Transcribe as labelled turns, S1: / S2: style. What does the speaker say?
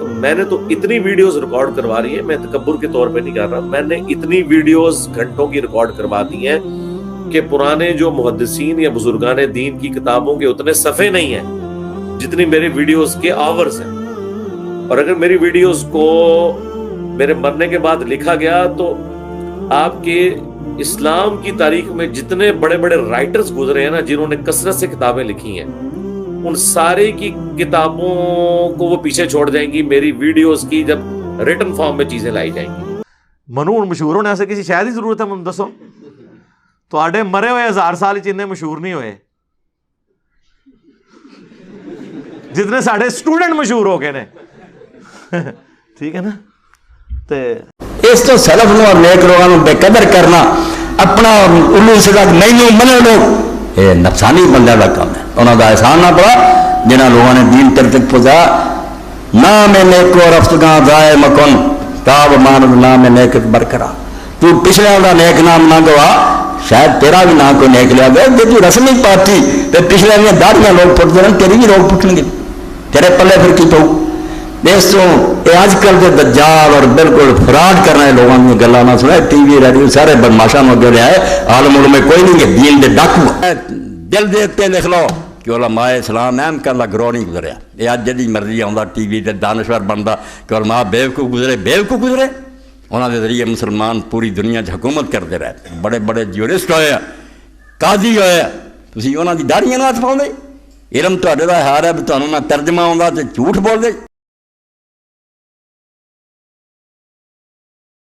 S1: تو میں نے تو اتنی ویڈیوز ریکارڈ کروا رہی ہے، میں تکبر کے طور پہ نہیں کر رہا، میں نے اتنی ویڈیوز گھنٹوں کی ریکارڈ کروا دی ہیں کہ پرانے جو محدثین یا بزرگان دین کی کتابوں کے اتنے صفحے نہیں ہیں جتنی میری ویڈیوز کے آورز ہیں. اور اگر میری ویڈیوز کو میرے مرنے کے بعد لکھا گیا تو آپ کے اسلام کی تاریخ میں جتنے بڑے بڑے رائٹرز گزرے ہیں نا، جنہوں نے کثرت سے کتابیں لکھی ہیں، ان سارے کی کتابوں کو وہ پیچھے چھوڑ جائیں گی میری ویڈیوز کی جب ریٹن فارم میں چیزیں لائی جائیں گی.
S2: منو مشہور ہونے سے کسی شاید ہی ضرورت ہے. من دسو تو آڈے مرے ہوئے 1000 سال چنے مشہور نہیں ہوئے جتنے ساڑھے اسٹوڈنٹ مشہور ہو گئے نے. ٹھیک ہے نا.
S3: اس تو سلف نو اور نیک لوگوں بے قدر کرنا، اپنا الو سدا نہیں منو لوگ، یہ نفسانی بندے کا کام ہے. انہوں کا احسان نہ پڑا جنہوں لوگوں نے دین تک پہنچایا. نام نیکو رفتگاں ضائع مکن تاب ماند نام نیک برقرار. تو پچھلے کا نیک نام نہ گوا، شاید تیرا بھی نام کوئی نیک لیا گیا. جی تو رسمی پارٹی تو پچھلے دیا داڑیاں لوگ پٹتے رہے، تیری بھی لوگ پٹیں گے، تیرے پلے پھر کی پاؤ. دوستوں یہ اج کل کے دجال اور بالکل فراڈ کرنے لوگوں کی گلا نہ سنا. ٹی وی ریڈیو سارے بدماشاں اگے رہا ہے، عالم علوم میں کوئی نہیں کہ دین دے ڈاکو. دل دیکھتے لکھ لو کہ علماء اسلام اہم کرنا گروہ نہیں گزریا. یہ اج جی مرضی آتا ٹی وی تے دانشور بنتا کہ علماء بیوقوف گزرے، بیوقوف گزرے. انہوں کے ذریعے مسلمان پوری دنیا حکومت کرتے رہتے، بڑے بڑے جورسٹ ہوئے، قاضی ہوئے. تھی انہوں کی داڑیاں نہ ہاتھ پاؤ. علم تے ہار ہے بھی تمہیں نہ ترجمہ آتا تو جھوٹ بول دے.